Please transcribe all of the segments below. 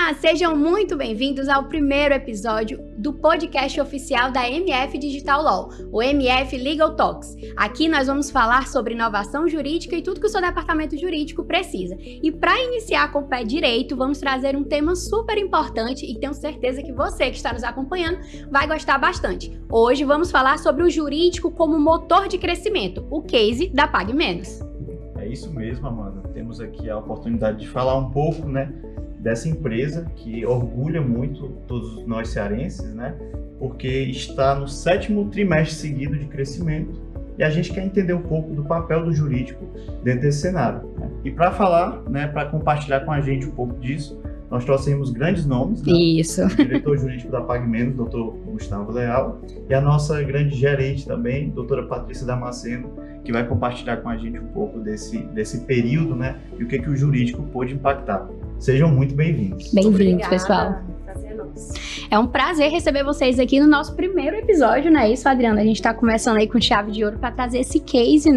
Olá, sejam muito bem-vindos ao primeiro episódio do podcast oficial da MF Digital Law, o MF Legal Talks. Aqui nós vamos falar sobre inovação jurídica e tudo que o seu departamento jurídico precisa. E para iniciar com o pé direito, vamos trazer um tema super importante e tenho certeza que você que está nos acompanhando vai gostar bastante. Hoje vamos falar sobre o jurídico como motor de crescimento, o case da Pague Menos. É isso mesmo, Amanda. Temos aqui a oportunidade de falar um pouco, dessa empresa que orgulha muito todos nós cearenses, porque está no 7º trimestre seguido de crescimento e a gente quer entender um pouco do papel do jurídico dentro desse cenário. E para falar, para compartilhar com a gente um pouco disso, nós trouxemos grandes nomes. Isso. O diretor jurídico da Pague Menos, doutor Gustavo Leal, e a nossa grande gerente também, doutora Patrícia Damasceno, que vai compartilhar com a gente um pouco desse período, e o que o jurídico pôde impactar. Sejam muito bem-vindos. Bem-vindos, pessoal. É um prazer receber vocês aqui no nosso primeiro episódio, não é isso, Adriana? A gente tá começando aí com chave de ouro para trazer esse case,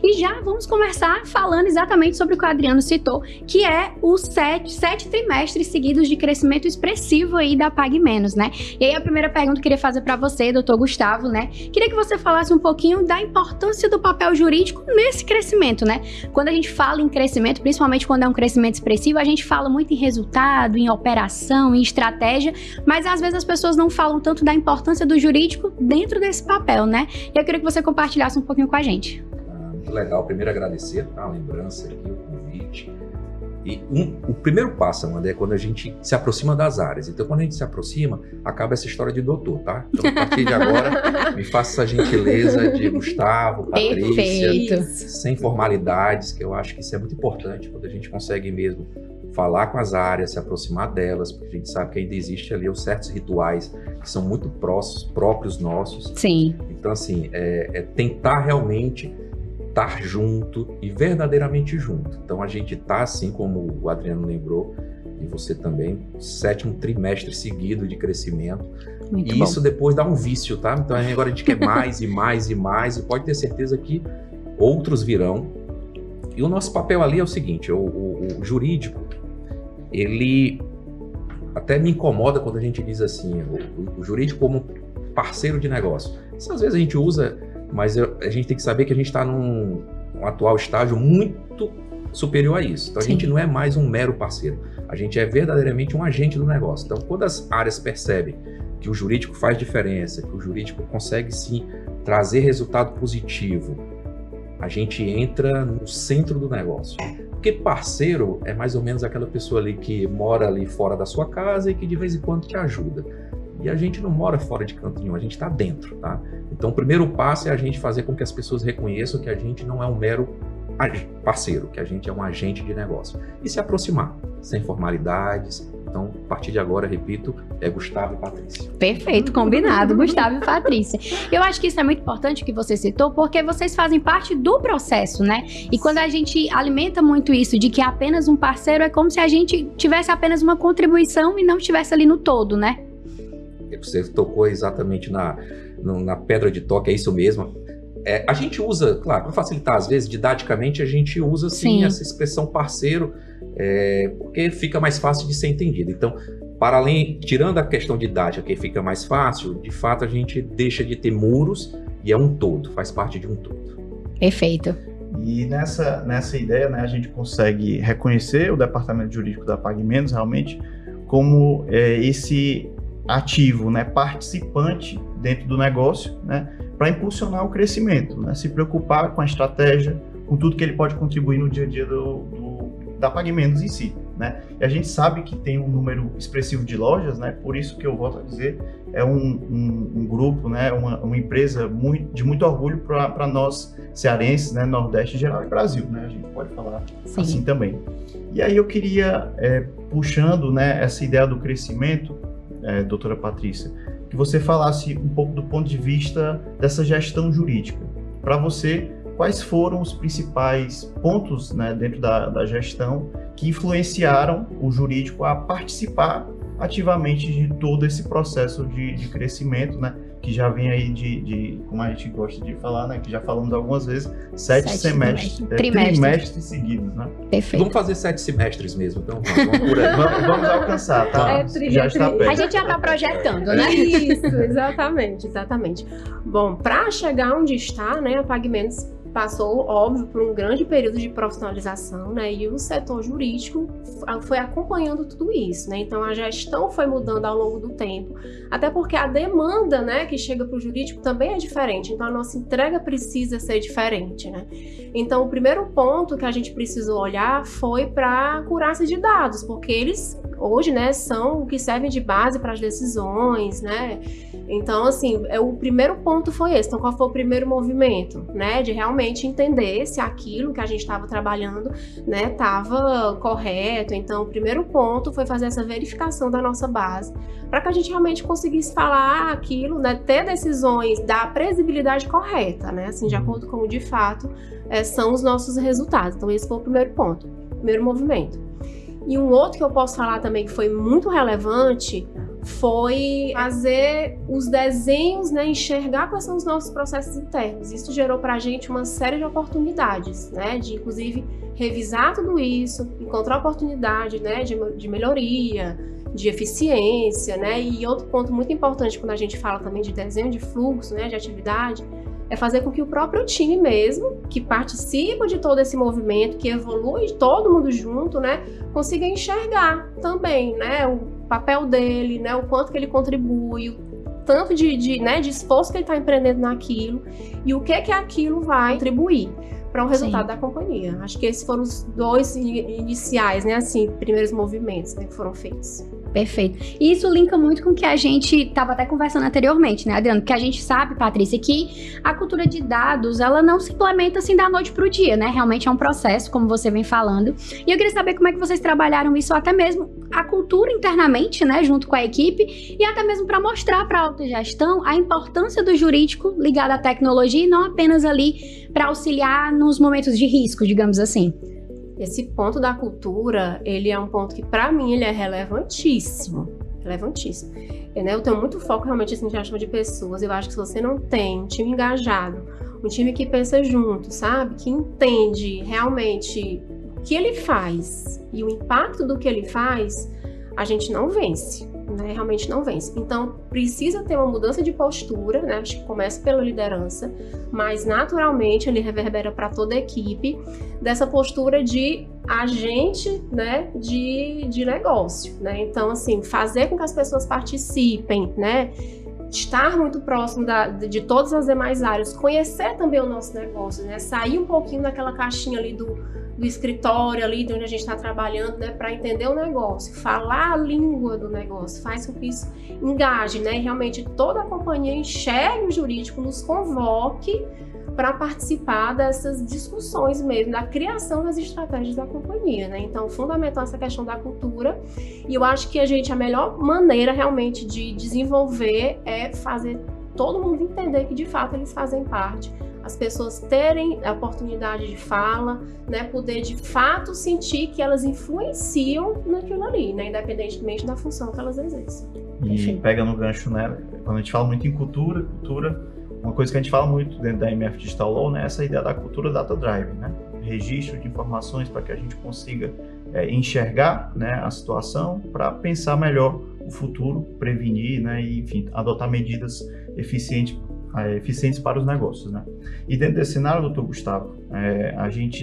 E já vamos começar falando exatamente sobre o que o Adriano citou, que é os 7 trimestres seguidos de crescimento expressivo aí da Pague Menos, E aí a primeira pergunta que eu queria fazer para você, doutor Gustavo, Queria que você falasse um pouquinho da importância do papel jurídico nesse crescimento, Quando a gente fala em crescimento, principalmente quando é um crescimento expressivo, a gente fala muito em resultado, em operação, em estratégia, mas às vezes as pessoas não falam tanto da importância do jurídico dentro desse papel, E eu queria que você compartilhasse um pouquinho com a gente. Muito legal. Primeiro agradecer a lembrança aqui, o convite. E o primeiro passo, Amanda, é quando a gente se aproxima das áreas. Então, quando a gente se aproxima, acaba essa história de doutor, tá? Então, a partir de agora, me faça essa gentileza de Gustavo, Patrícia, Perfeito. Sem formalidades, que eu acho que isso é muito importante, quando a gente consegue mesmo falar com as áreas, se aproximar delas, porque a gente sabe que ainda existe ali os certos rituais que são muito próprios nossos. Sim. Então, assim, é tentar realmente estar junto e verdadeiramente junto. Então, a gente está, assim como o Adriano lembrou, e você também, 7º trimestre seguido de crescimento. Muito e bom. isso depois dá um vício, tá? Então, agora a gente quer mais e mais e mais, e pode ter certeza que outros virão. E o nosso papel ali é o seguinte, o jurídico, ele até me incomoda quando a gente diz assim, o jurídico como parceiro de negócio. Isso às vezes a gente usa, mas a gente tem que saber que a gente está num atual estágio muito superior a isso. Então a gente não é mais um mero parceiro, a gente é verdadeiramente um agente do negócio. Então quando as áreas percebem que o jurídico faz diferença, que o jurídico consegue sim trazer resultado positivo, a gente entra no centro do negócio. Porque parceiro é mais ou menos aquela pessoa ali que mora ali fora da sua casa e que de vez em quando te ajuda. E a gente não mora fora de canto nenhum, a gente está dentro, tá? Então o primeiro passo é a gente fazer com que as pessoas reconheçam que a gente não é um mero parceiro, que a gente é um agente de negócio. E se aproximar, sem formalidades. Então, a partir de agora, repito, é Gustavo e Patrícia. Perfeito, combinado, Gustavo e Patrícia. Eu acho que isso é muito importante que você citou, porque vocês fazem parte do processo, E quando a gente alimenta muito isso de que é apenas um parceiro, é como se a gente tivesse apenas uma contribuição e não estivesse ali no todo, Você tocou exatamente na pedra de toque, é isso mesmo. A gente usa, claro, para facilitar, às vezes, didaticamente, a gente usa sim essa expressão parceiro, porque fica mais fácil de ser entendido. Então, para além, tirando a questão didática, que fica mais fácil, de fato a gente deixa de ter muros e é um todo, faz parte de um todo. Perfeito. E nessa ideia, a gente consegue reconhecer o departamento jurídico da Pague Menos realmente como esse ativo, participante dentro do negócio, para impulsionar o crescimento, se preocupar com a estratégia, com tudo que ele pode contribuir no dia a dia da Pague Menos em si, E a gente sabe que tem um número expressivo de lojas, por isso que eu volto a dizer, é um grupo, uma empresa de muito orgulho para nós cearenses, Nordeste em geral e Brasil, a gente pode falar assim também. E aí eu queria, puxando essa ideia do crescimento, doutora Patrícia, que você falasse um pouco do ponto de vista dessa gestão jurídica. Para você, quais foram os principais pontos dentro da gestão que influenciaram o jurídico a participar ativamente de todo esse processo de crescimento, que já vem aí como a gente gosta de falar, né? Que já falamos algumas vezes, 7 semestres, trimestres seguidos, né? Perfeito. Vamos fazer 7 semestres mesmo, então vamos por aí. Vamos alcançar, tá? Já está perto. A gente já está projetando, né? Isso, exatamente. Bom, para chegar onde está, né, a PagMenos passou, óbvio, por um grande período de profissionalização, né? E o setor jurídico foi acompanhando tudo isso, né? Então, a gestão foi mudando ao longo do tempo, até porque a demanda, né, que chega para o jurídico também é diferente. Então, a nossa entrega precisa ser diferente, né? Então, o primeiro ponto que a gente precisou olhar foi para a acurácia de dados, porque eles, hoje, né, são o que servem de base para as decisões, né? Então, assim, o primeiro ponto foi esse. Então, qual foi o primeiro movimento, né? De realmente entender se aquilo que a gente estava trabalhando, né, estava correto. Então, o primeiro ponto foi fazer essa verificação da nossa base, para que a gente realmente conseguisse falar aquilo, né, ter decisões da previsibilidade correta, né, assim, de acordo com o de fato são os nossos resultados. Então, esse foi o primeiro ponto, primeiro movimento. E um outro que eu posso falar também que foi muito relevante foi fazer os desenhos, né, enxergar quais são os nossos processos internos. Isso gerou para a gente uma série de oportunidades, né, de inclusive revisar tudo isso, encontrar oportunidade, né, de melhoria, de eficiência, né, e outro ponto muito importante quando a gente fala também de desenho de fluxo, né, de atividade, é fazer com que o próprio time mesmo, que participa de todo esse movimento, que evolui todo mundo junto, né, consiga enxergar também, né, o papel dele, né, o quanto que ele contribui, o tanto de esforço que ele está empreendendo naquilo e o que aquilo vai contribuir para o resultado da companhia. Acho que esses foram os dois iniciais, né, assim, primeiros movimentos, né, que foram feitos. Perfeito. E isso linka muito com o que a gente estava até conversando anteriormente, né, Adriano? Porque a gente sabe, Patrícia, que a cultura de dados, ela não se implementa assim da noite para o dia, né? Realmente é um processo, como você vem falando. E eu queria saber como é que vocês trabalharam isso, até mesmo a cultura internamente, né, junto com a equipe, e até mesmo para mostrar para a autogestão a importância do jurídico ligado à tecnologia e não apenas ali para auxiliar nos momentos de risco, digamos assim. Esse ponto da cultura, ele é um ponto que, para mim, ele é relevantíssimo. Eu tenho muito foco realmente assim, em gestão de pessoas. Eu acho que se você não tem um time engajado, um time que pensa junto, sabe? Que entende realmente o que ele faz e o impacto do que ele faz, a gente não vence. Né, realmente não vence. Então, precisa ter uma mudança de postura, né? Acho que começa pela liderança, mas naturalmente ele reverbera para toda a equipe dessa postura de agente, né, de negócio, né? Então, assim, fazer com que as pessoas participem, né? Estar muito próximo de todas as demais áreas, conhecer também o nosso negócio, né? Sair um pouquinho daquela caixinha ali do escritório, ali de onde a gente está trabalhando, né? Para entender o negócio, falar a língua do negócio, faz com que isso engaje, né? E realmente toda a companhia enxergue o jurídico, nos convoque para participar dessas discussões mesmo, da criação das estratégias da companhia, né? Então, fundamental essa questão da cultura, e eu acho que a melhor maneira realmente de desenvolver é fazer todo mundo entender que de fato eles fazem parte, as pessoas terem a oportunidade de fala, né? Poder de fato sentir que elas influenciam naquilo ali, né? Independentemente da função que elas exercem. E pega no gancho, né? Quando a gente fala muito em cultura, uma coisa que a gente fala muito dentro da MF Digital Law, né, é essa ideia da cultura data drive, né? Registro de informações para que a gente consiga enxergar, né, a situação para pensar melhor o futuro, prevenir, né, e, enfim, adotar medidas eficientes para os negócios, né? E dentro desse cenário, doutor Gustavo, a gente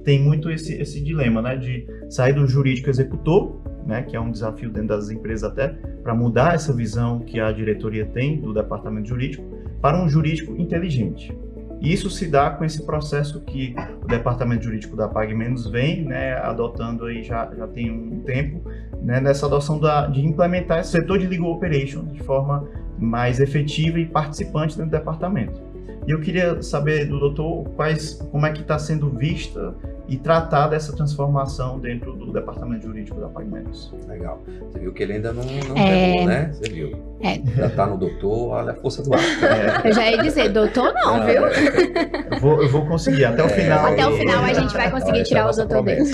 tem muito esse dilema, né, de sair do jurídico executor, né, que é um desafio dentro das empresas até, para mudar essa visão que a diretoria tem do departamento jurídico, para um jurídico inteligente. E isso se dá com esse processo que o departamento jurídico da PagMenos vem, né, adotando aí já tem um tempo, né, nessa adoção de implementar esse setor de legal operations de forma mais efetiva e participante dentro do departamento. E eu queria saber do doutor como é que está sendo vista e tratada essa transformação dentro do departamento jurídico da PagMenos. Legal. Você viu que ele ainda não pegou, né? Você viu? Já está no doutor, olha a força do ar. Eu já ia dizer, doutor não, viu? Eu vou conseguir, até o final. Até o final a gente vai conseguir tirar os doutor dele.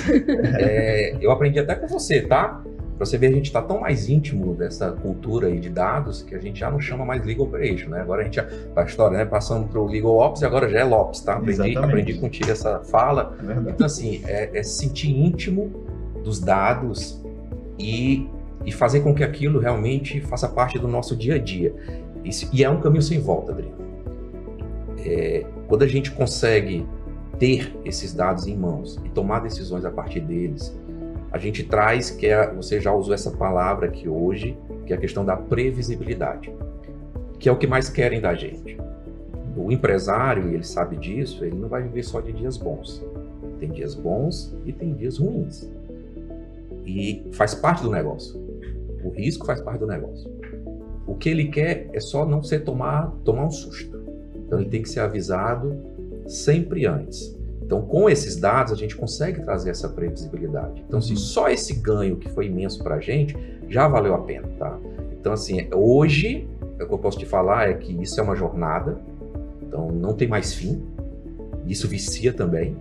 Eu aprendi até com você, tá? Para você ver, a gente está tão mais íntimo dessa cultura aí de dados que a gente já não chama mais Legal Operation, né? Agora a gente já, a história, né? Passando para o Legal Ops e agora já é Lops, tá? Aprendi contigo essa fala. Então, assim, é sentir íntimo dos dados e fazer com que aquilo realmente faça parte do nosso dia a dia. E é um caminho sem volta, Adriano. Quando a gente consegue ter esses dados em mãos e tomar decisões a partir deles, a gente traz, você já usou essa palavra aqui hoje, que é a questão da previsibilidade, que é o que mais querem da gente. O empresário, e ele sabe disso, ele não vai viver só de dias bons. Tem dias bons e tem dias ruins. E faz parte do negócio. O risco faz parte do negócio. O que ele quer é só não tomar um susto. Então ele tem que ser avisado sempre antes. Então, com esses dados, a gente consegue trazer essa previsibilidade. Então, assim, só esse ganho que foi imenso para a gente, já valeu a pena, tá? Então, assim, hoje, o que eu posso te falar é que isso é uma jornada, então não tem mais fim, isso vicia também,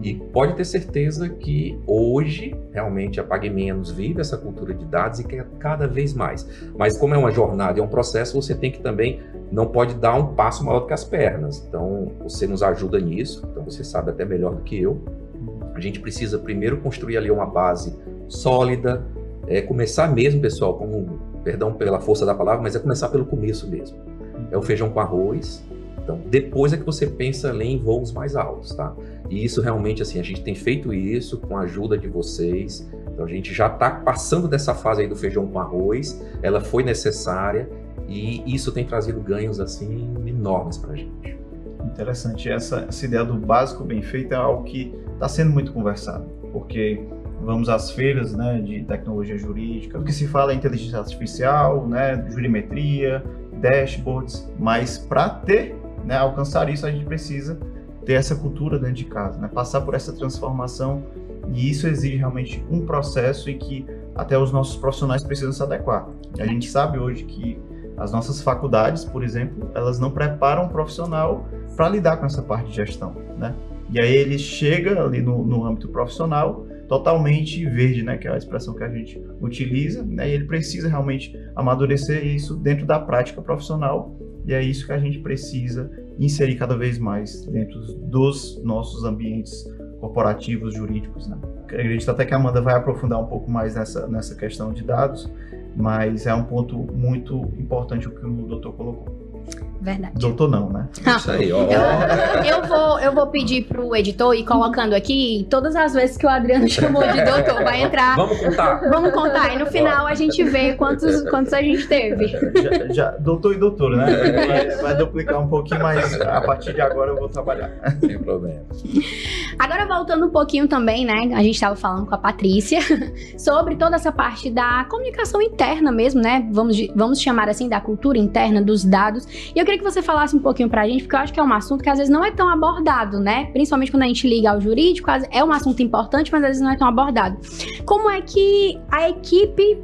e pode ter certeza que hoje, realmente, a PagMenos vive essa cultura de dados e quer cada vez mais. Mas como é uma jornada, é um processo, você tem que também, não pode dar um passo maior do que as pernas. Então, você nos ajuda nisso, então você sabe até melhor do que eu. A gente precisa primeiro construir ali uma base sólida, começar mesmo, pessoal, perdão pela força da palavra, mas é começar pelo começo mesmo. É o feijão com arroz. Então, depois é que você pensa ali em voos mais altos, tá? E isso realmente, assim, a gente tem feito isso com a ajuda de vocês. Então, a gente já está passando dessa fase aí do feijão com arroz. Ela foi necessária e isso tem trazido ganhos, assim, enormes para a gente. Interessante. Essa ideia do básico bem feito é algo que está sendo muito conversado, porque vamos às feiras, né, de tecnologia jurídica, o que se fala é inteligência artificial, né, jurimetria, dashboards, mas para alcançar isso, a gente precisa ter essa cultura dentro de casa, né? Passar por essa transformação, e isso exige realmente um processo e que até os nossos profissionais precisam se adequar. A gente sabe hoje que as nossas faculdades, por exemplo, elas não preparam um profissional para lidar com essa parte de gestão, né? E aí ele chega ali no âmbito profissional totalmente verde, né? Que é a expressão que a gente utiliza, né? E ele precisa realmente amadurecer isso dentro da prática profissional. E é isso que a gente precisa inserir cada vez mais dentro dos nossos ambientes corporativos, jurídicos, né? Acredito até que a Amanda vai aprofundar um pouco mais nessa questão de dados, mas é um ponto muito importante o que o doutor colocou. Verdade. Doutor não, né? Isso aí, ó. Eu vou pedir pro editor ir colocando aqui, todas as vezes que o Adriano chamou de doutor, vai entrar. Vamos contar. Vamos contar, e no final a gente vê quantos a gente teve. Já doutor e doutora, né? Vai duplicar um pouquinho, mas a partir de agora eu vou trabalhar. Sem problema. Agora, voltando um pouquinho também, né? A gente estava falando com a Patrícia sobre toda essa parte da comunicação interna mesmo, né? Vamos chamar assim, da cultura interna dos dados. E eu queria que você falasse um pouquinho pra gente, porque eu acho que é um assunto que às vezes não é tão abordado, né? Principalmente quando a gente liga ao jurídico, é um assunto importante, mas às vezes não é tão abordado. Como é que a equipe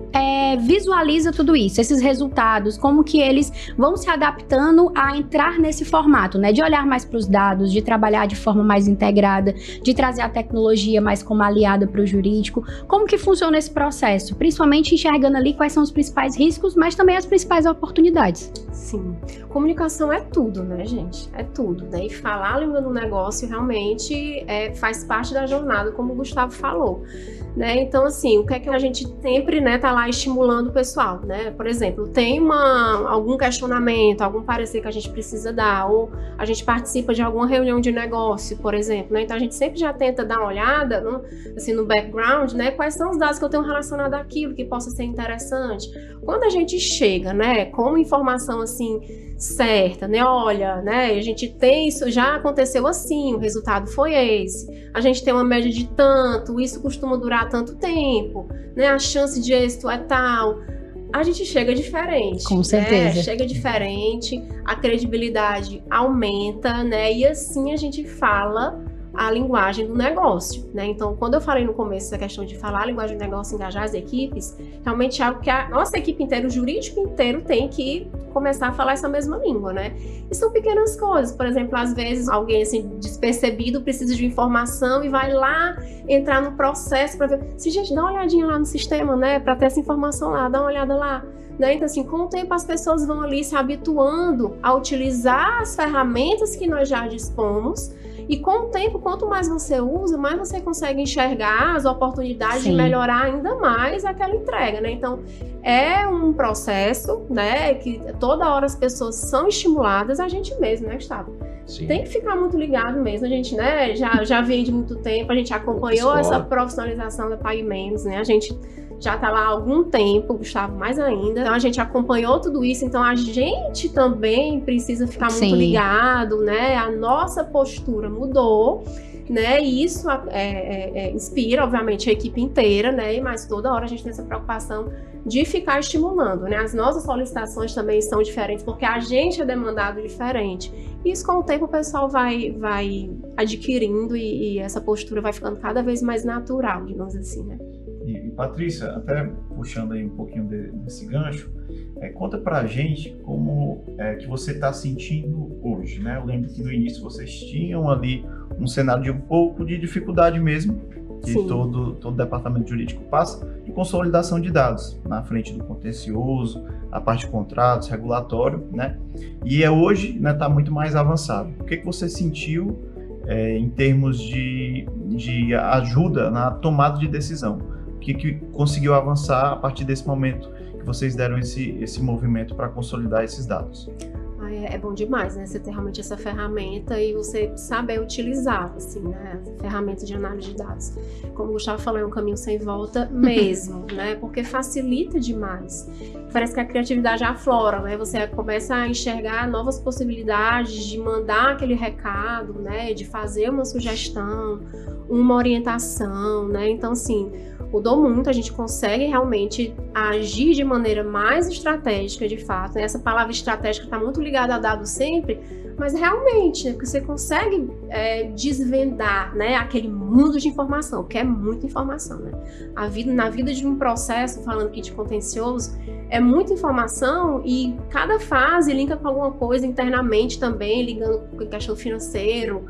visualiza tudo isso, esses resultados? Como que eles vão se adaptando a entrar nesse formato, né? De olhar mais para os dados, de trabalhar de forma mais integrada, de trazer a tecnologia mais como aliada para o jurídico. Como que funciona esse processo? Principalmente enxergando ali quais são os principais riscos, mas também as principais oportunidades. Sim. Comunicação é tudo, né, gente? É tudo, né? E falar a língua do negócio realmente faz parte da jornada, como o Gustavo falou, né? Então, assim, o que é que a gente sempre, né, tá lá estimulando o pessoal, né? Por exemplo, tem algum questionamento, algum parecer que a gente precisa dar, ou a gente participa de alguma reunião de negócio, por exemplo, né? Então, a gente sempre já tenta dar uma olhada, no background, né? Quais são os dados que eu tenho relacionado àquilo que possa ser interessante. Quando a gente chega, né, com informação, assim, certa, né? Olha, né? A gente tem isso, já aconteceu assim, o resultado foi esse. A gente tem uma média de tanto, isso costuma durar tanto tempo, né? A chance de êxito é tal. A gente chega diferente. Com certeza. Né? Chega diferente, a credibilidade aumenta, né? E assim a gente fala a linguagem do negócio, né? Então, quando eu falei no começo da questão de falar a linguagem do negócio, engajar as equipes, realmente é algo que a nossa equipe inteira, o jurídico inteiro, tem que começar a falar essa mesma língua, né? E são pequenas coisas, por exemplo, às vezes alguém assim despercebido precisa de informação e vai lá entrar no processo para ver, se gente, dá uma olhadinha lá no sistema, né, para ter essa informação lá, dá uma olhada lá. Né? Então, assim, com o tempo as pessoas vão ali se habituando a utilizar as ferramentas que nós já dispomos, e com o tempo, quanto mais você usa, mais você consegue enxergar as oportunidades de melhorar ainda mais aquela entrega, né? Então, é um processo, né, que toda hora as pessoas são estimuladas, a gente mesmo, né, Gustavo? Sim. Tem que ficar muito ligado mesmo, a gente, né, já vem de muito tempo, a gente acompanhou essa profissionalização da PagMenos, né, a gente já está lá há algum tempo, Gustavo, mais ainda, então a gente acompanhou tudo isso, então a gente também precisa ficar muito ligado, né, a nossa postura mudou, né, e isso inspira, obviamente, a equipe inteira, né, mas toda hora a gente tem essa preocupação de ficar estimulando, né, as nossas solicitações também são diferentes, porque a gente é demandado diferente, e isso com o tempo o pessoal vai adquirindo e essa postura vai ficando cada vez mais natural, digamos assim, né. E Patrícia, até puxando aí um pouquinho desse gancho, conta pra gente como que você está sentindo hoje, né? Eu lembro que no início vocês tinham ali um cenário de um pouco de dificuldade mesmo, que todo departamento jurídico passa, de consolidação de dados, na frente do contencioso, a parte de contratos, regulatório, né? E hoje, né, tá muito mais avançado. O que você sentiu em termos de ajuda na tomada de decisão? O que conseguiu avançar a partir desse momento que vocês deram esse movimento para consolidar esses dados? É bom demais, né? Você ter realmente essa ferramenta e você saber utilizar, assim, né? Essa ferramenta de análise de dados. Como o Gustavo falou, é um caminho sem volta mesmo, né? Porque facilita demais. Parece que a criatividade aflora, né? Você começa a enxergar novas possibilidades de mandar aquele recado, né? De fazer uma sugestão, uma orientação, né? Então, assim, mudou muito, a gente consegue realmente agir de maneira mais estratégica, de fato. Essa palavra estratégica está muito ligada a dado sempre, mas realmente, né, porque você consegue desvendar, né, aquele mundo de informação, porque é muita informação, né? Na vida de um processo, falando aqui de contencioso, é muita informação e cada fase linka com alguma coisa internamente também, ligando com a questão financeira,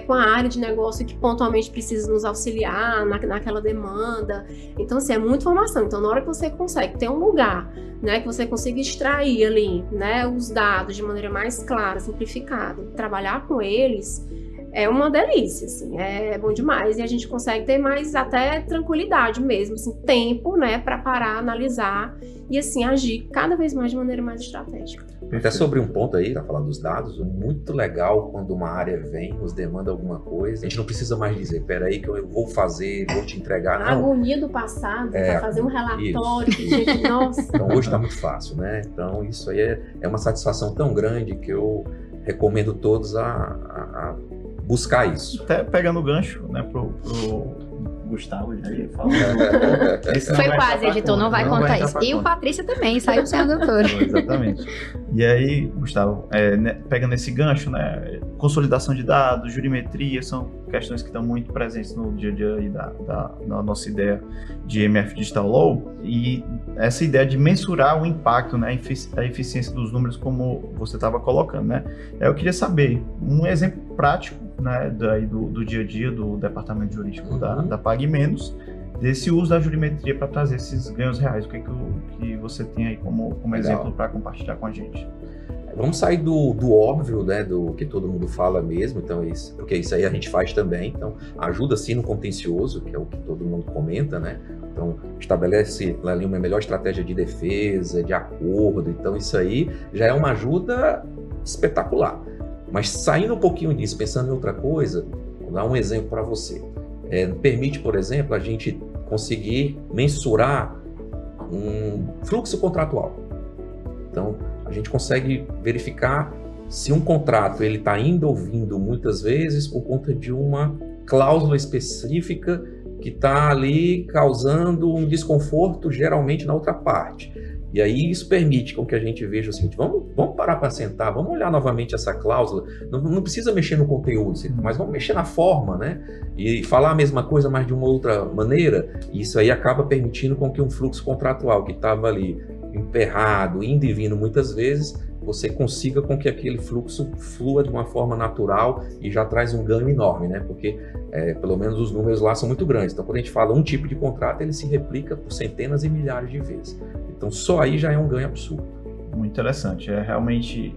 com a área de negócio que pontualmente precisa nos auxiliar naquela demanda. Então, assim, é muita informação. Então, na hora que você consegue ter um lugar, né, que você consiga extrair ali, né, os dados de maneira mais clara, simplificada, trabalhar com eles, é uma delícia, assim, é bom demais. E a gente consegue ter mais até tranquilidade mesmo, assim, tempo, né, para parar, analisar e, assim, agir cada vez mais de maneira mais estratégica. Até sobre um ponto aí, tá falando dos dados, muito legal quando uma área vem, nos demanda alguma coisa, a gente não precisa mais dizer, peraí que eu vou fazer, vou te entregar, não. A agonia do passado, para fazer um relatório, que gente, nossa. Então hoje tá muito fácil, né? Então isso aí é uma satisfação tão grande que eu recomendo todos a buscar isso. Até pegando o gancho, né, pro Gustavo, já ia falar. Foi quase, editor, não vai contar isso. E o Patrícia também, saiu sem a doutora. Exatamente. E aí, Gustavo, pegando esse gancho, né, consolidação de dados, jurimetria, são questões que estão muito presentes no dia a dia aí da nossa ideia de MF Digital Law, e essa ideia de mensurar o impacto, né, a eficiência dos números, como você estava colocando, né? Eu queria saber um exemplo prático, né, do dia a dia do departamento jurídico da PagMenos, desse uso da jurimetria para trazer esses ganhos reais. O que você tem aí como exemplo para compartilhar com a gente? Vamos sair do óbvio, né, do que todo mundo fala mesmo, então porque isso aí a gente faz também, então ajuda sim no contencioso, que é o que todo mundo comenta, né, então estabelece ali uma melhor estratégia de defesa, de acordo, então isso aí já é uma ajuda espetacular. Mas saindo um pouquinho disso, pensando em outra coisa, vou dar um exemplo para você. Permite, por exemplo, a gente conseguir mensurar um fluxo contratual. Então, a gente consegue verificar se um contrato ele está indo ou vindo muitas vezes por conta de uma cláusula específica que está ali causando um desconforto geralmente na outra parte. E aí isso permite com que a gente veja o seguinte, vamos parar para sentar, vamos olhar novamente essa cláusula, não precisa mexer no conteúdo, mas vamos mexer na forma, né? E falar a mesma coisa, mas de uma outra maneira, e isso aí acaba permitindo com que um fluxo contratual que estava ali emperrado, indo e vindo muitas vezes, você consiga com que aquele fluxo flua de uma forma natural e já traz um ganho enorme, né? Porque pelo menos os números lá são muito grandes. Então, quando a gente fala um tipo de contrato, ele se replica por centenas e milhares de vezes. Então, só aí já é um ganho absurdo. Muito interessante. Realmente,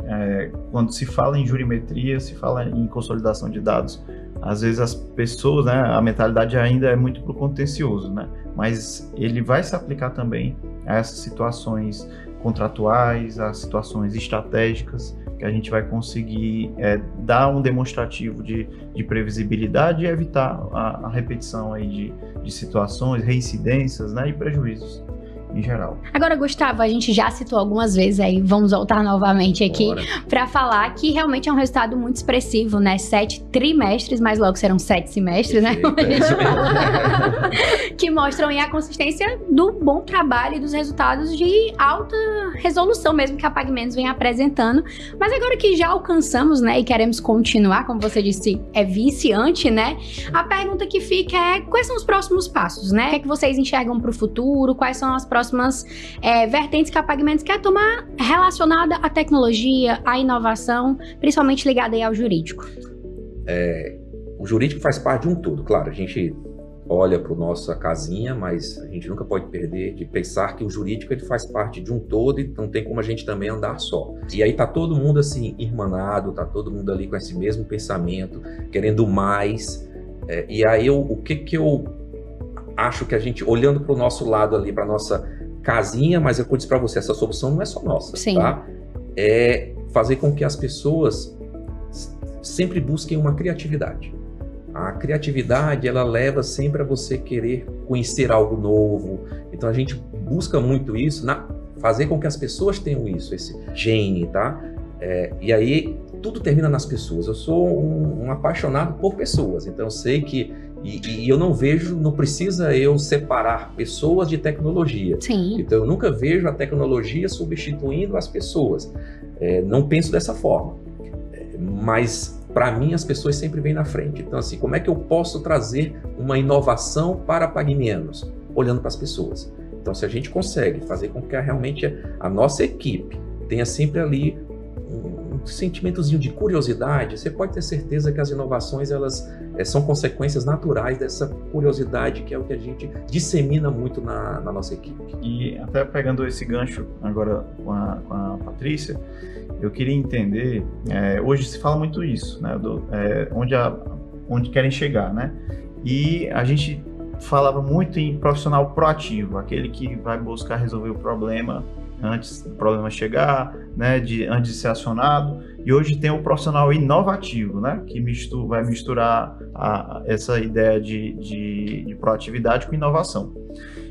quando se fala em jurimetria, se fala em consolidação de dados, às vezes as pessoas, né, a mentalidade ainda é muito pro contencioso, né? Mas ele vai se aplicar também a essas situações contratuais, a situações estratégicas, que a gente vai conseguir dar um demonstrativo de previsibilidade e evitar a repetição aí de situações, reincidências, né, e prejuízos em geral. Agora, Gustavo, a gente já citou algumas vezes aí, vamos voltar novamente aqui para falar que realmente é um resultado muito expressivo, né? 7 trimestres, mas logo serão 7 semestres, né? Como a gente fala. Que mostram aí a consistência do bom trabalho e dos resultados de alta resolução mesmo que a PagMenos vem apresentando. Mas agora que já alcançamos, né, e queremos continuar, como você disse, é viciante, né? A pergunta que fica é, quais são os próximos passos, né? O que é que vocês enxergam para o futuro? Quais são as próximas vertentes que a PagMenos quer tomar relacionada à tecnologia, à inovação, principalmente ligada aí ao jurídico? O jurídico faz parte de um todo, claro, a gente olha para a nossa casinha, mas a gente nunca pode perder de pensar que o jurídico ele faz parte de um todo e não tem como a gente também andar só. E aí tá todo mundo assim, irmanado, tá todo mundo ali com esse mesmo pensamento, querendo mais, e aí o que eu acho que a gente, olhando para o nosso lado ali, para nossa casinha, mas eu disse para você, essa solução não é só nossa, Sim. Tá? É fazer com que as pessoas sempre busquem uma criatividade. A criatividade, ela leva sempre a você querer conhecer algo novo. Então a gente busca muito isso, fazer com que as pessoas tenham isso, esse gene, tá? E aí tudo termina nas pessoas. Eu sou um apaixonado por pessoas, então eu sei que e eu não precisa eu separar pessoas de tecnologia. Sim. Então eu nunca vejo a tecnologia substituindo as pessoas. Não penso dessa forma. Mas para mim as pessoas sempre vêm na frente. Então assim, como é que eu posso trazer uma inovação para a PagMenos? Olhando para as pessoas. Então se a gente consegue fazer com que realmente a nossa equipe tenha sempre ali um sentimentozinho de curiosidade, você pode ter certeza que as inovações elas são consequências naturais dessa curiosidade, que é o que a gente dissemina muito na nossa equipe. E até pegando esse gancho agora com a Patrícia, eu queria entender, hoje se fala muito isso, né, onde querem chegar, né? E a gente falava muito em profissional proativo, aquele que vai buscar resolver o problema antes do problema chegar, né, antes de ser acionado. E hoje tem o profissional inovativo, né, que vai misturar essa ideia de proatividade com inovação.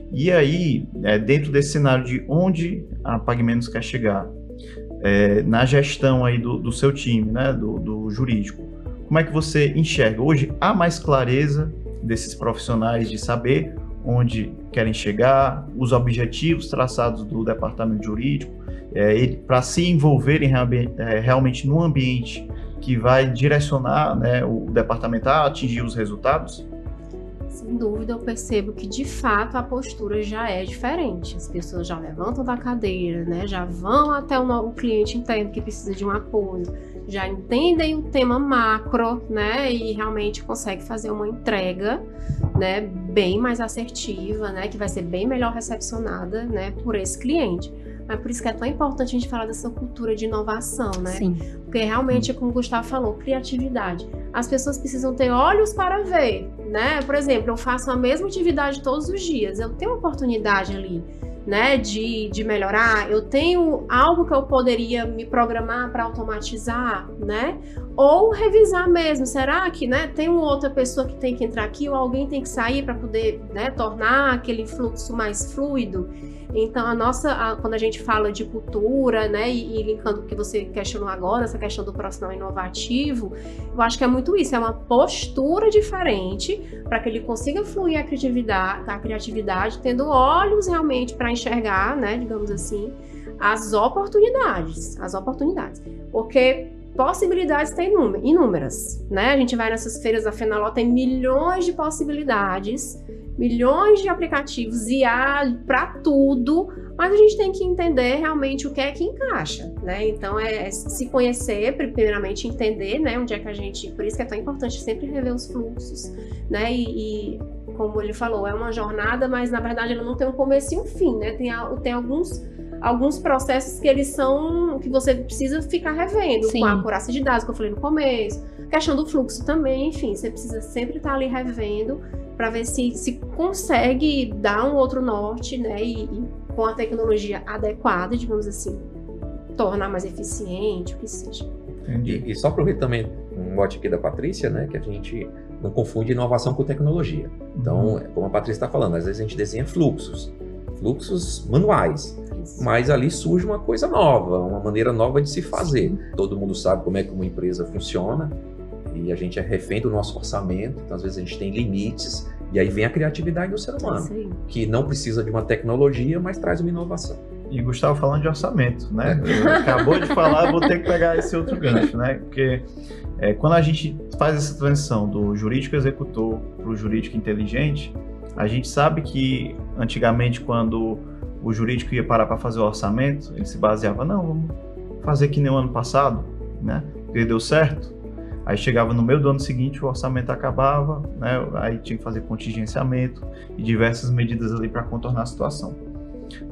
E aí, dentro desse cenário de onde a PagMenos quer chegar, na gestão aí do seu time, né, do jurídico, como é que você enxerga? Hoje há mais clareza desses profissionais de saber onde querem chegar, os objetivos traçados do departamento jurídico, para se envolverem realmente num ambiente que vai direcionar, né, o departamento a atingir os resultados? Sem dúvida, eu percebo que de fato a postura já é diferente. As pessoas já levantam da cadeira, né, já vão até o cliente interno que precisa de um apoio, já entendem o tema macro, né, e realmente conseguem fazer uma entrega, né, bem mais assertiva, né, que vai ser bem melhor recepcionada, né, por esse cliente. Mas por isso que é tão importante a gente falar dessa cultura de inovação, né? Sim. Porque realmente, como o Gustavo falou, criatividade. As pessoas precisam ter olhos para ver, né? Por exemplo, eu faço a mesma atividade todos os dias, eu tenho oportunidade ali, né, de melhorar, eu tenho algo que eu poderia me programar para automatizar, né? Ou revisar mesmo, será que, né, tem uma outra pessoa que tem que entrar aqui ou alguém tem que sair para poder, né, tornar aquele fluxo mais fluido? Então, quando a gente fala de cultura, né, e linkando o que você questionou agora, essa questão do profissional inovativo, eu acho que é muito isso, é uma postura diferente para que ele consiga fluir a criatividade, tendo olhos realmente para enxergar, né, digamos assim, as oportunidades. Porque possibilidades tem inúmeras, né? A gente vai nessas feiras da Fenaló, tem milhões de possibilidades, milhões de aplicativos, IA para tudo, mas a gente tem que entender realmente o que é que encaixa, né? Então, é se conhecer, primeiramente entender, né, onde é que a gente... Por isso que é tão importante sempre rever os fluxos, né? E como ele falou, é uma jornada, mas na verdade ela não tem um começo e um fim, né? Tem alguns processos que eles são, que você precisa ficar revendo, Sim. com a acurácia de dados que eu falei no começo, questão do fluxo também, enfim, você precisa sempre estar ali revendo para ver se consegue dar um outro norte, né, e com a tecnologia adequada, digamos assim, tornar mais eficiente, o que seja. Entendi. E só aproveito também um mote aqui da Patrícia, né, que a gente não confunde inovação com tecnologia. Então, como a Patrícia está falando, às vezes a gente desenha fluxos manuais, mas ali surge uma coisa nova, uma maneira nova de se fazer. Todo mundo sabe como é que uma empresa funciona e a gente é refém do nosso orçamento, então às vezes a gente tem limites e aí vem a criatividade do ser humano, que não precisa de uma tecnologia, mas traz uma inovação. E Gustavo falando de orçamento, né? Acabou de falar, vou ter que pegar esse outro gancho, né? Porque quando a gente faz essa transição do jurídico executor para o jurídico inteligente, a gente sabe que antigamente, quando o jurídico ia parar para fazer o orçamento, ele se baseava, não, vamos fazer que nem o ano passado, né? Porque deu certo. Aí chegava no meio do ano seguinte, o orçamento acabava, né? Aí tinha que fazer contingenciamento e diversas medidas ali para contornar a situação.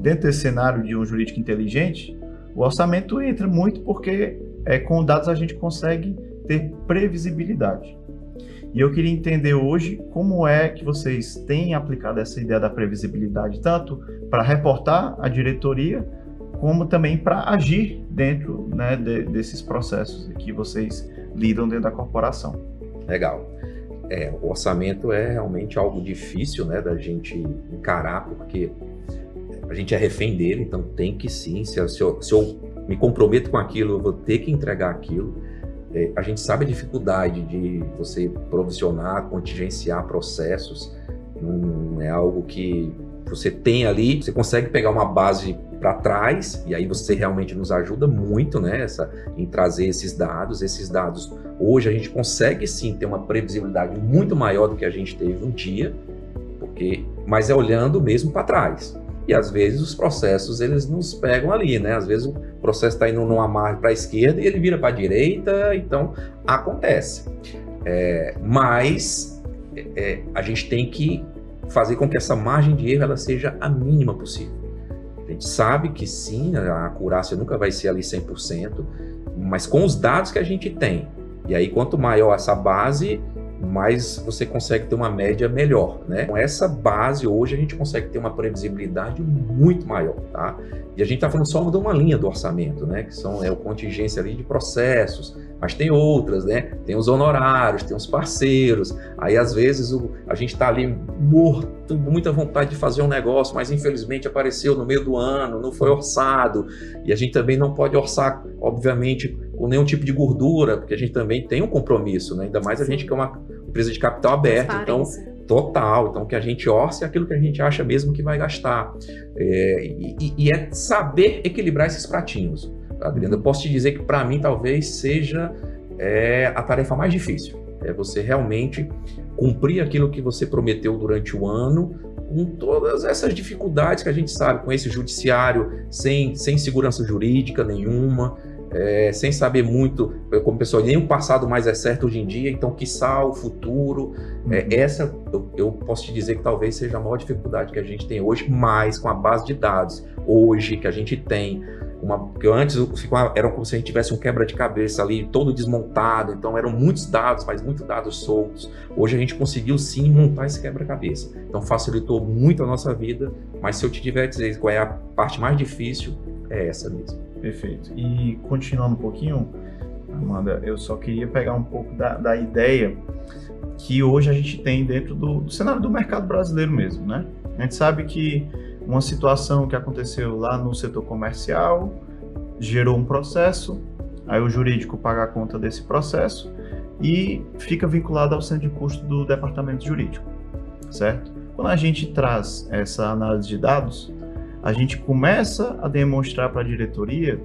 Dentro desse cenário de um jurídico inteligente, o orçamento entra muito porque com dados a gente consegue ter previsibilidade. E eu queria entender hoje como é que vocês têm aplicado essa ideia da previsibilidade, tanto para reportar a diretoria, como também para agir dentro, né, desses processos que vocês lidam dentro da corporação. Legal. O orçamento é realmente algo difícil, né, da gente encarar, porque a gente é refém dele, então tem que sim, se eu me comprometo com aquilo, eu vou ter que entregar aquilo. A gente sabe a dificuldade de você provisionar, contingenciar processos, não é algo que você tem ali, você consegue pegar uma base para trás, e aí você realmente nos ajuda muito, né, em trazer esses dados. Esses dados, hoje a gente consegue sim ter uma previsibilidade muito maior do que a gente teve um dia, mas é olhando mesmo para trás. E às vezes os processos, eles nos pegam ali, né? Às vezes o processo está indo numa margem para a esquerda e ele vira para a direita, então acontece. Mas a gente tem que fazer com que essa margem de erro ela seja a mínima possível. A gente sabe que sim, a acurácia nunca vai ser ali 100%, mas com os dados que a gente tem, e aí quanto maior essa base, mais você consegue ter uma média melhor, né? Com essa base, hoje, a gente consegue ter uma previsibilidade muito maior, tá? E a gente está falando só de uma linha do orçamento, né? Que são o contingência ali de processos, mas tem outras, né? Tem os honorários, tem os parceiros, aí às vezes a gente está ali morto, muita vontade de fazer um negócio, mas infelizmente apareceu no meio do ano, não foi orçado, e a gente também não pode orçar, obviamente, com nenhum tipo de gordura, porque a gente também tem um compromisso, né? Ainda mais a gente que é uma empresa de capital aberto, então, total, então que a gente orce é aquilo que a gente acha mesmo que vai gastar. E é saber equilibrar esses pratinhos, Adriana. Eu posso te dizer que para mim talvez seja a tarefa mais difícil, é você realmente cumprir aquilo que você prometeu durante o ano, com todas essas dificuldades que a gente sabe, com esse judiciário sem segurança jurídica nenhuma, sem saber muito, como pessoal, nem o passado mais é certo hoje em dia, então quiçá o futuro. Essa eu posso te dizer que talvez seja a maior dificuldade que a gente tem hoje, mas com a base de dados hoje que a gente tem, porque antes era como se a gente tivesse um quebra de cabeça ali, todo desmontado, então eram muitos dados, mas muitos dados soltos. Hoje a gente conseguiu sim montar esse quebra-cabeça, então facilitou muito a nossa vida, mas se eu te tiver a dizer qual é a parte mais difícil, é essa mesmo. Perfeito. E continuando um pouquinho, Amanda, eu só queria pegar um pouco da ideia que hoje a gente tem dentro do cenário do mercado brasileiro mesmo, né? A gente sabe que uma situação que aconteceu lá no setor comercial gerou um processo, aí o jurídico paga a conta desse processo e fica vinculado ao centro de custo do departamento jurídico, certo? Quando a gente traz essa análise de dados, a gente começa a demonstrar para a diretoria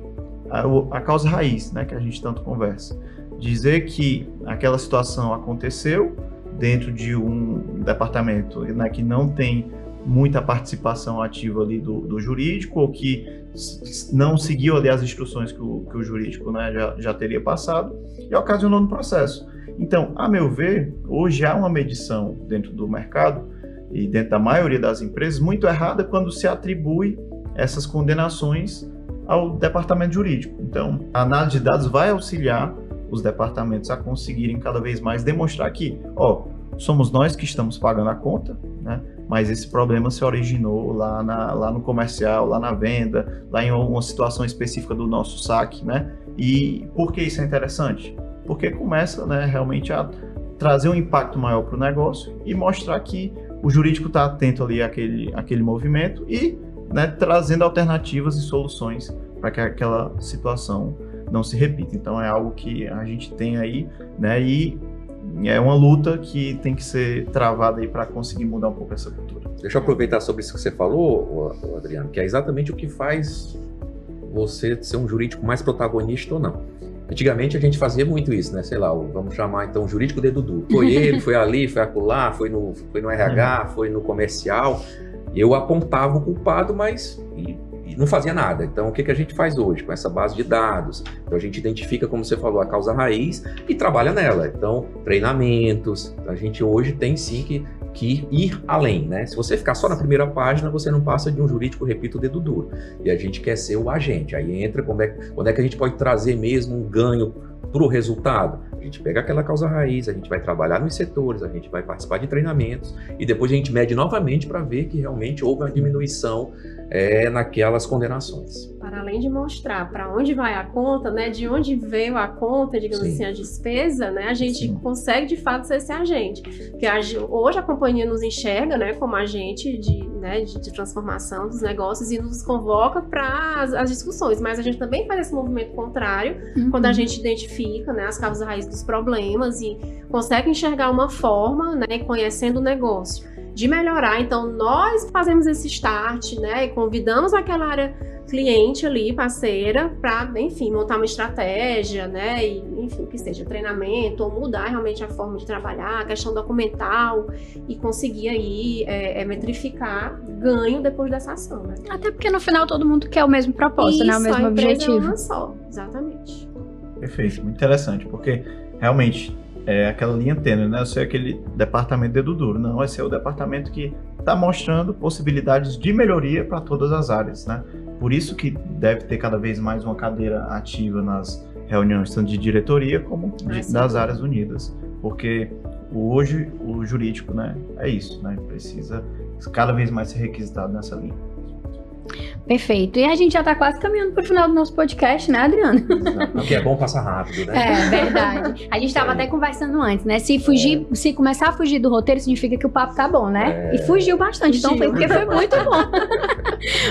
a causa raiz, né, que a gente tanto conversa. Dizer que aquela situação aconteceu dentro de um departamento, né, que não tem muita participação ativa ali do jurídico, ou que não seguiu ali as instruções que o jurídico, né, já teria passado, e ocasionou no processo. Então, a meu ver, hoje há uma medição dentro do mercado e dentro da maioria das empresas muito errada quando se atribui essas condenações ao departamento jurídico. Então, a análise de dados vai auxiliar os departamentos a conseguirem cada vez mais demonstrar que, somos nós que estamos pagando a conta, né? Mas esse problema se originou lá no comercial, lá na venda, lá em uma situação específica do nosso saque, né? E por que isso é interessante? Porque começa, né, realmente a trazer um impacto maior para o negócio e mostrar que o jurídico está atento ali àquele movimento e, né, trazendo alternativas e soluções para que aquela situação não se repita. Então é algo que a gente tem aí, né, e é uma luta que tem que ser travada aí para conseguir mudar um pouco essa cultura. Deixa eu aproveitar sobre isso que você falou, Adriano, que é exatamente o que faz você ser um jurídico mais protagonista ou não. Antigamente a gente fazia muito isso, né? Sei lá, vamos chamar então o jurídico dedo duro. Foi ele, foi ali, foi acolá, foi no RH, foi no comercial. Eu apontava o culpado, mas e não fazia nada. Então, o que a gente faz hoje com essa base de dados? Então, a gente identifica, como você falou, a causa raiz e trabalha nela. Então, treinamentos. A gente hoje tem sim que ir além, né? Se você ficar só na primeira página, você não passa de um jurídico, repito, dedo duro. E a gente quer ser o agente. Aí entra quando é que a gente pode trazer mesmo um ganho para o resultado. A gente pega aquela causa raiz, a gente vai trabalhar nos setores, a gente vai participar de treinamentos e depois a gente mede novamente para ver que realmente houve uma diminuição naquelas condenações. Para além de mostrar para onde vai a conta, né, de onde veio a conta, digamos assim, a despesa, né, a gente consegue de fato ser esse agente. Porque hoje a companhia nos enxerga, né, como agente de transformação dos negócios e nos convoca para as discussões, mas a gente também faz esse movimento contrário quando a gente identifica, né, as causas raízes dos problemas e consegue enxergar uma forma, né, conhecendo o negócio, de melhorar. Então, nós fazemos esse start, né, e convidamos aquela área cliente ali, parceira, para, enfim, montar uma estratégia, né, e, enfim, que seja treinamento, ou mudar realmente a forma de trabalhar, a questão documental, e conseguir aí metrificar ganho depois dessa ação, né. Até porque no final todo mundo quer o mesmo propósito, né, o mesmo objetivo. É uma só, exatamente. Perfeito, muito interessante, porque realmente é aquela linha tênue, né? Eu sei aquele departamento dedo duro, não, esse é o departamento que está mostrando possibilidades de melhoria para todas as áreas, né? Por isso que deve ter cada vez mais uma cadeira ativa nas reuniões, tanto de diretoria como das áreas unidas, porque hoje o jurídico, né, é isso, né? Precisa cada vez mais ser requisitado nessa linha. Perfeito. E a gente já tá quase caminhando pro final do nosso podcast, né, Adriano? O que é bom passar rápido, né? É, verdade. A gente tava até conversando antes, né? Se começar a fugir do roteiro, significa que o papo tá bom, né? E fugiu bastante, então foi porque foi muito bom.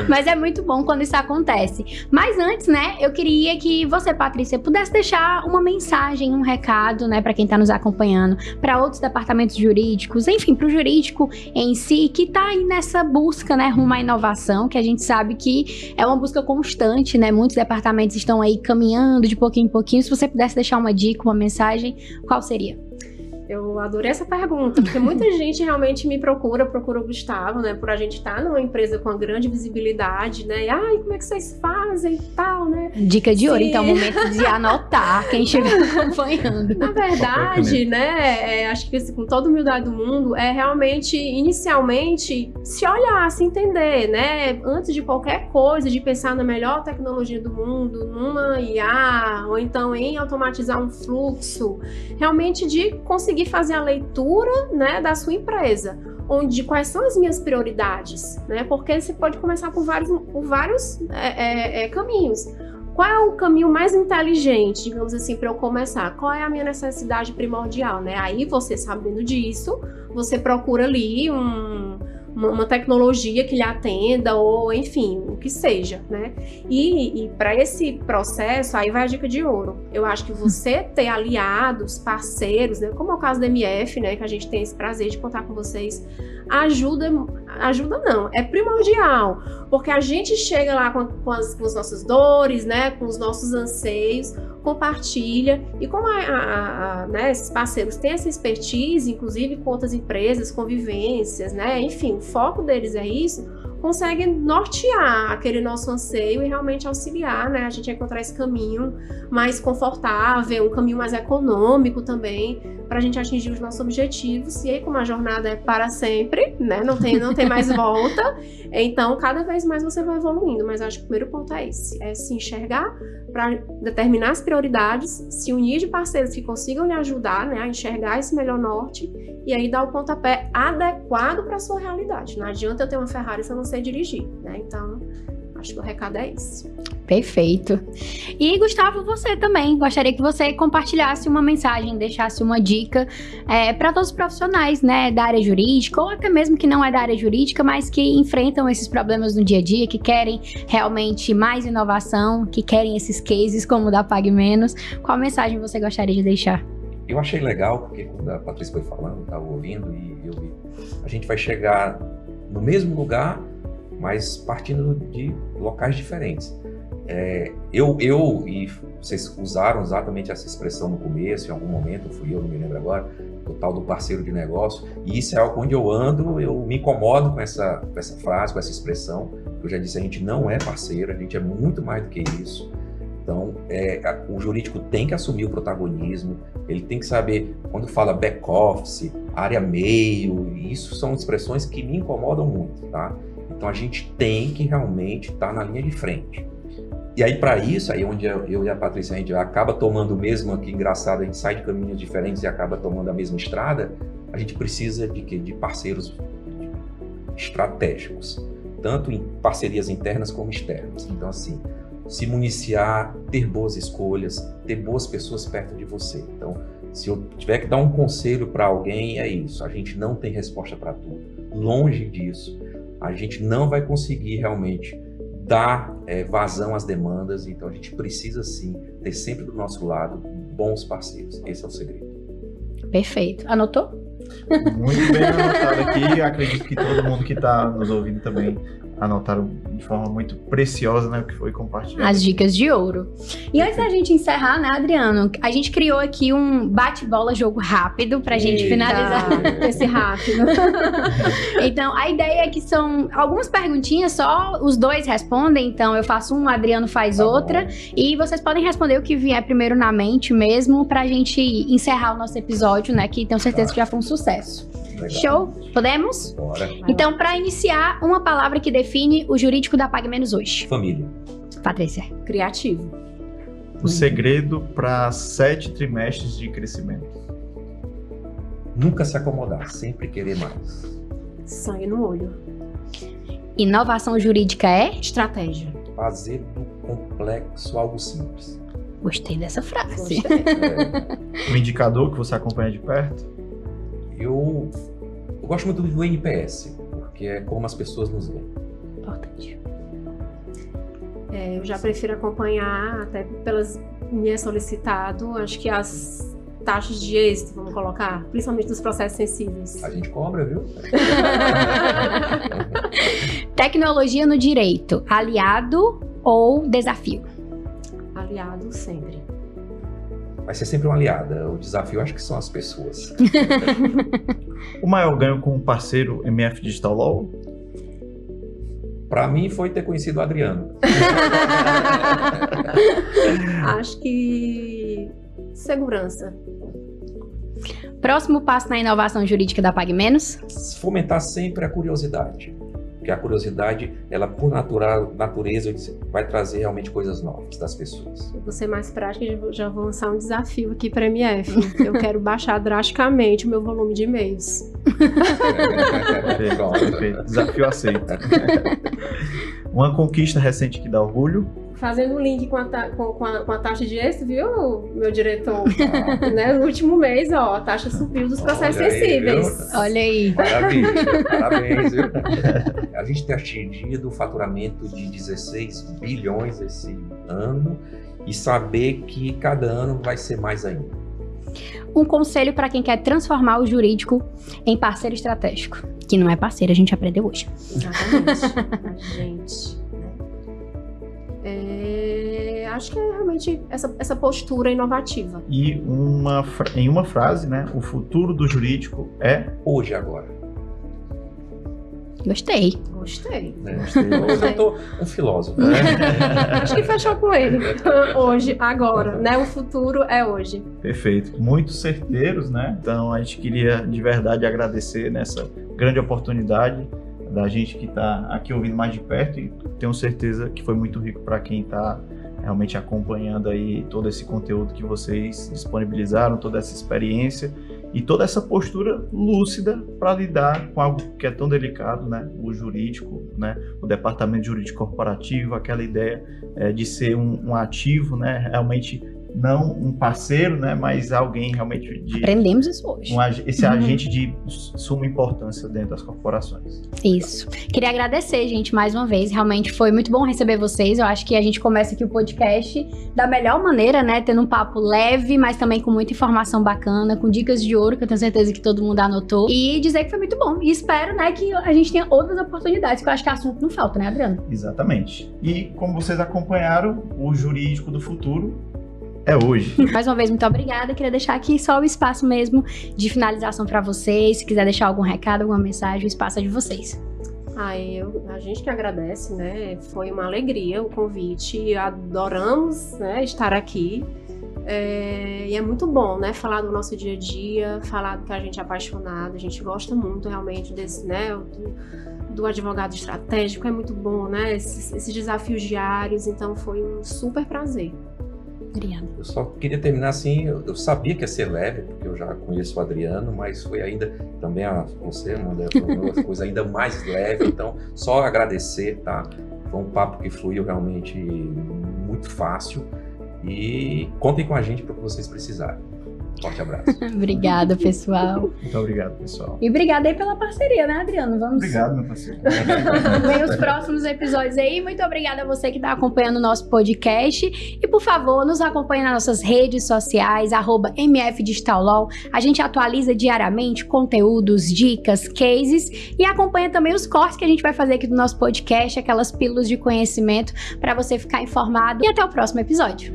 Mas é muito bom quando isso acontece. Mas antes, né, eu queria que você, Patrícia, pudesse deixar uma mensagem, um recado, né, pra quem tá nos acompanhando, pra outros departamentos jurídicos, enfim, pro jurídico em si, que tá aí nessa busca, né, rumo à inovação, que a gente sabe que é uma busca constante, né? Muitos departamentos estão aí caminhando de pouquinho em pouquinho. Se você pudesse deixar uma dica, uma mensagem, qual seria? Eu adorei essa pergunta, porque muita gente realmente me procura o Gustavo, né, por a gente estar numa empresa com uma grande visibilidade, né, e como é que vocês fazem e tal, né. Dica de ouro, então, momento de anotar quem estiver acompanhando. Na verdade, né, acho que assim, com toda a humildade do mundo, é realmente, inicialmente, se olhar, se entender, né, antes de qualquer coisa, de pensar na melhor tecnologia do mundo, numa IA, ou então em automatizar um fluxo, realmente de conseguir fazer a leitura, né, da sua empresa, onde quais são as minhas prioridades, né? Porque você pode começar por vários caminhos. qual é o caminho mais inteligente, digamos assim, para eu começar? Qual é a minha necessidade primordial, né? Aí você, sabendo disso, você procura ali uma tecnologia que lhe atenda, ou enfim, o que seja, né? E para esse processo, aí vai a dica de ouro. Eu acho que você ter aliados, parceiros, né? Como é o caso da MF, né? Que a gente tem esse prazer de contar com vocês, ajuda não, é primordial, porque a gente chega lá com as nossas dores, né? Com os nossos anseios, compartilha, e como né, esses parceiros têm essa expertise, inclusive com outras empresas, convivências, né? Enfim, o foco deles é isso, consegue nortear aquele nosso anseio e realmente auxiliar, né, a gente a encontrar esse caminho mais confortável, um caminho mais econômico também, para a gente atingir os nossos objetivos. E aí, como a jornada é para sempre, né, não tem mais volta, então cada vez mais você vai evoluindo. Mas acho que o primeiro ponto é esse, é se enxergar para determinar as prioridades, se unir de parceiros que consigam lhe ajudar, né, a enxergar esse melhor norte, e aí dar o pontapé adequado para a sua realidade. Não adianta eu ter uma Ferrari se eu não sei dirigir, né? Então, acho que o recado é esse. Perfeito. E Gustavo, você também, gostaria que você compartilhasse uma mensagem, deixasse uma dica para todos os profissionais, né, da área jurídica, ou até mesmo que não é da área jurídica, mas que enfrentam esses problemas no dia a dia, que querem realmente mais inovação, que querem esses cases como o da Pague Menos. Qual mensagem você gostaria de deixar? Eu achei legal, porque quando a Patrícia foi falando, eu estava ouvindo e eu vi, a gente vai chegar no mesmo lugar, mas partindo de locais diferentes. E vocês usaram exatamente essa expressão no começo, em algum momento, fui eu, não me lembro agora, o tal do parceiro de negócio, e isso é algo onde eu ando, eu me incomodo com essa frase, com essa expressão. Eu já disse, a gente não é parceiro, a gente é muito mais do que isso. Então, o jurídico tem que assumir o protagonismo, ele tem que saber, quando fala back-office, área meio, isso são expressões que me incomodam muito, tá? Então, a gente tem que realmente estar na linha de frente. E aí, para isso, aí onde eu e a Patrícia, a gente acaba tomando o mesmo, aqui engraçado, a gente sai de caminhos diferentes e acaba tomando a mesma estrada, a gente precisa de quê? De parceiros estratégicos, tanto em parcerias internas como externas. Então, assim, se municiar, ter boas escolhas, ter boas pessoas perto de você. Então, se eu tiver que dar um conselho para alguém, é isso. A gente não tem resposta para tudo. Longe disso, a gente não vai conseguir realmente dar vazão às demandas. Então, a gente precisa, sim, ter sempre do nosso lado bons parceiros. Esse é o segredo. Perfeito. Anotou? Muito bem anotado aqui. Acredito que todo mundo que está nos ouvindo também anotaram de forma muito preciosa, né, o que foi compartilhado. As dicas de ouro. E antes da gente encerrar, né, Adriano, a gente criou aqui um bate-bola jogo rápido pra gente finalizar esse rápido. Então, a ideia é que são algumas perguntinhas, só os dois respondem, então eu faço uma, o Adriano faz outra, e vocês podem responder o que vier primeiro na mente mesmo, pra gente encerrar o nosso episódio, né, que tenho certeza que já foi um sucesso. Legal. Show? Podemos? Bora. Então, para iniciar, uma palavra que define o jurídico da Pague Menos hoje. Família. Patrícia. Criativo. O segredo para 7 trimestres de crescimento. Nunca se acomodar, sempre querer mais. Sangue no olho. Inovação jurídica é? Estratégia. Fazer do complexo algo simples. Gostei dessa frase. Gostei. O indicador que você acompanha de perto? Eu gosto muito do NPS, porque é como as pessoas nos veem. Importante. Eu já prefiro acompanhar, até pelas minhas solicitado, acho que as taxas de êxito, vamos colocar, principalmente dos processos sensíveis. A gente cobra, viu? Tecnologia no direito, aliado ou desafio? Aliado sempre. Vai ser sempre uma aliada. O desafio, acho que são as pessoas. O maior ganho com o parceiro MF Digital Law? Para mim, foi ter conhecido o Adriano. Acho que segurança. Próximo passo na inovação jurídica da Pague Menos? Fomentar sempre a curiosidade. Porque a curiosidade, ela por natureza, vai trazer realmente coisas novas das pessoas. Eu vou ser mais prática e já vou lançar um desafio aqui para a MF. Eu quero baixar drasticamente o meu volume de e-mails. Perfeito. Desafio aceito. Uma conquista recente que dá orgulho? fazendo o link com a taxa de êxito, viu, meu diretor? Né? No último mês, ó, a taxa subiu dos processos sensíveis. Olha aí. Maravilha, parabéns, viu? A gente tem atingido o faturamento de 16 bilhões esse ano e saber que cada ano vai ser mais ainda. Um conselho para quem quer transformar o jurídico em parceiro estratégico, que não é parceiro, a gente aprendeu hoje. Exatamente. Gente, acho que é realmente essa postura inovativa. E em uma frase, né? O futuro do jurídico é hoje, agora. Gostei. Gostei. Hoje eu tô um filósofo. Acho que fechou com ele. Hoje, agora, né? O futuro é hoje. Perfeito. Muito certeiros, né? Então a gente queria de verdade agradecer nessa grande oportunidade da gente que está aqui ouvindo mais de perto, e tenho certeza que foi muito rico para quem está realmente acompanhando aí todo esse conteúdo que vocês disponibilizaram, toda essa experiência e toda essa postura lúcida para lidar com algo que é tão delicado, né? O jurídico, né? O departamento jurídico corporativo, aquela ideia de ser um ativo, né? Realmente não um parceiro, né? Mas alguém realmente de... Aprendemos isso hoje. Esse agente de suma importância dentro das corporações. Isso. Queria agradecer, gente, mais uma vez. Realmente foi muito bom receber vocês. Eu acho que a gente começa aqui o podcast da melhor maneira, né? Tendo um papo leve, mas também com muita informação bacana, com dicas de ouro, que eu tenho certeza que todo mundo anotou. E dizer que foi muito bom. E espero, né, que a gente tenha outras oportunidades, que eu acho que assunto não falta, né, Adriano? Exatamente. E como vocês acompanharam, o Jurídico do Futuro é hoje. Mais uma vez, muito obrigada. Queria deixar aqui só o espaço mesmo de finalização para vocês. Se quiser deixar algum recado, alguma mensagem, o espaço é de vocês. A gente que agradece, né? Foi uma alegria o convite. Adoramos, né, estar aqui. E é muito bom, né? Falar do nosso dia a dia, falar do que a gente é apaixonado. A gente gosta muito realmente desse, né? Do advogado estratégico. É muito bom, né? Esses desafios diários. Então foi um super prazer. Obrigada. Eu só queria terminar assim, eu sabia que ia ser leve, porque eu já conheço o Adriano, mas foi ainda também você, Amanda, foi uma coisa ainda mais leve, então só agradecer, tá? Foi um papo que fluiu realmente muito fácil e contem com a gente para o que vocês precisarem. Forte abraço. Obrigada, pessoal. Muito obrigado, pessoal. E obrigada aí pela parceria, né, Adriano? Obrigado, meu parceiro. Vem os próximos episódios aí. Muito obrigada a você que está acompanhando o nosso podcast. E, por favor, nos acompanhe nas nossas redes sociais, @mfdigitallaw. A gente atualiza diariamente conteúdos, dicas, cases e acompanha também os cortes que a gente vai fazer aqui do nosso podcast, aquelas pílulas de conhecimento para você ficar informado. E até o próximo episódio.